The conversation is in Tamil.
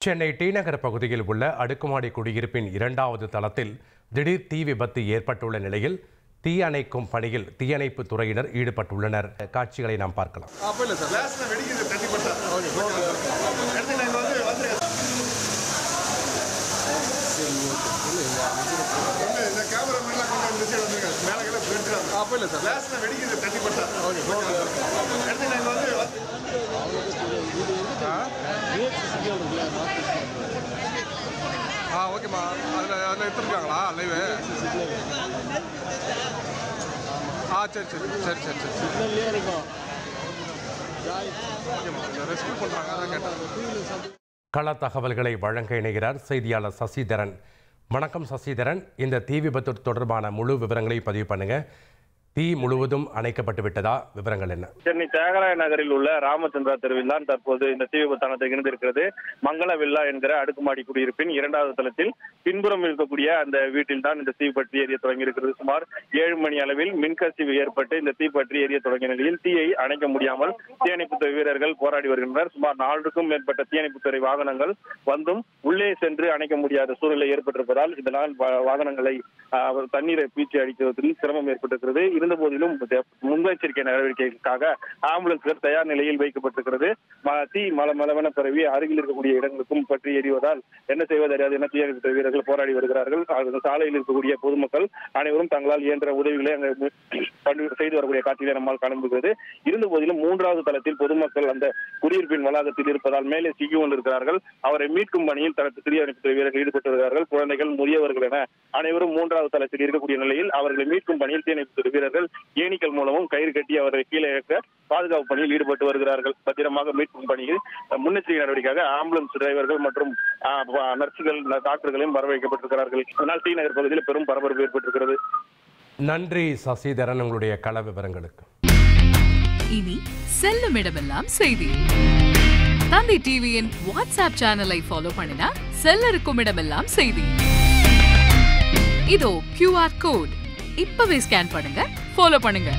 சென்னை டி நகர் பகுதியில் உள்ள அடுக்குமாடி குடியிருப்பின் இரண்டாவது தளத்தில் திடீர் தீ விபத்து ஏற்பட்டுள்ள நிலையில் தீ அணைக்கும் பணியில் தீயணைப்பு துறையினர் ஈடுபட்டுள்ளனர். காட்சிகளை நாம் பார்க்கலாம். ஓகேம்மா, அதில் எடுத்துருக்காங்களா லைவ்? சரி சரி சரி சரி சரி சிக்னல்லே இருக்கும். ஓகேம்மா, ரெஸ்க்யூ பண்ணுறாங்க, அதான் கேட்டேன். கள தகவல்களை வழங்க இணைகிறார் செய்தியாளர் சசிதரன். வணக்கம் சசிதரன், இந்த தீ விபத்து தொடர்பான முழு விவரங்களை பதிவு பண்ணுங்க. தீ முழுவதும் அணைக்கப்பட்டு விட்டதா? விவரங்கள் என்ன? சென்னை தியாகராய நகரில் உள்ள ராமச்சந்திரா தெருவில் தான் தற்போது இந்த தீ விபத்தானது நிகழ்ந்திருக்கிறது. மங்கள வில்லா என்கிற அடுக்குமாடி குடியிருப்பின் இரண்டாவது தளத்தில் பின்புறம் இருக்கக்கூடிய அந்த வீட்டில் தான் இந்த தீ பற்றி எரிய தொடங்கி இருக்கிறது. சுமார் 7 மணி அளவில் மின்கசிவு ஏற்பட்டு இந்த தீ பற்றி எரிய தொடங்கிய நிலையில் தீயை அணைக்க முடியாமல் தீயணைப்புத்துறை வீரர்கள் போராடி வருகின்றனர். சுமார் 4க்கும் மேற்பட்ட தீயணைப்புத்துறை வாகனங்கள் வந்தும் உள்ளே சென்று அணைக்க முடியாத சூழ்நிலை ஏற்பட்டிருப்பதால் இதனால் வாகனங்களை தண்ணீரை பீச்சி அடிப்பதில் சிரமம் ஏற்பட்டிருக்கிறது. இருந்த போதிலும் முன்னெச்சரிக்கை நடவடிக்கைகளுக்காக ஆம்புலன்ஸ்கள் தயார் நிலையில் வைக்கப்பட்டிருக்கிறது. தீ மலமளவென பரவி அருகில் இருக்கக்கூடிய இடங்களுக்கும் பற்றி எரிவதால் என்ன செய்வது அறியாது என தீயணைப்பு வீரர்கள் போராடி வருகிறார்கள். சாலையில் இருக்கக்கூடிய பொதுமக்கள் அனைவரும் தங்களால் இயன்ற உதவிகளை செய்து வரக்கூடிய காட்சிகளை நம்மால் காண முடிகிறது. இருந்த போதிலும் 3வது தளத்தில் பொதுமக்கள் அந்த குடியிருப்பின் வளாகத்தில் இருப்பதால் மேலே சிக்கிக் கொண்டிருக்கிறார்கள். அவரை மீட்கும் பணியில் தீயணைப்பு வீரர்கள் ஈடுபட்டு வருகிறார்கள். குழந்தைகள், முதியவர்கள் என அனைவரும் 3வது தளத்தில் இருக்கக்கூடிய நிலையில் அவர்களை மீட்கும் பணியில் தீயணைப்பு வீரர்கள் ஏணிகள் மூலமும் கயிறு கட்டி அவர்களை கீழே இறக்க பாதுகாப்பு பணியில் ஈடுபட்டு வருகிறார்கள். பத்திரமாக மீட்கும் பணியில் முன்னெச்சரிக்கை நடவடிக்கையாக ஆம்புலன்ஸ் டிரைவர்கள் மற்றும் நர்சுகள், டாக்டர்களையும் வரவைக்கப்பட்டிருக்கிறார்கள். இதனால் டி நகர் பகுதியில் பெரும் பரபரப்பு ஏற்பட்டிருக்கிறது. நன்றி சசிதரன், உங்களுடைய கள விவரங்களுக்கு. இனி செல்லும் இடமெல்லாம் செய்தி. தந்தி டிவியின் வாட்ஸ்அப் சேனலை ஃபாலோ பண்ணினா செல்ல இருக்கும் இடமெல்லாம் செய்தி. இதோ QR கோட் இப்பவே ஸ்கேன் பண்ணுங்க, ஃபாலோ பண்ணுங்க.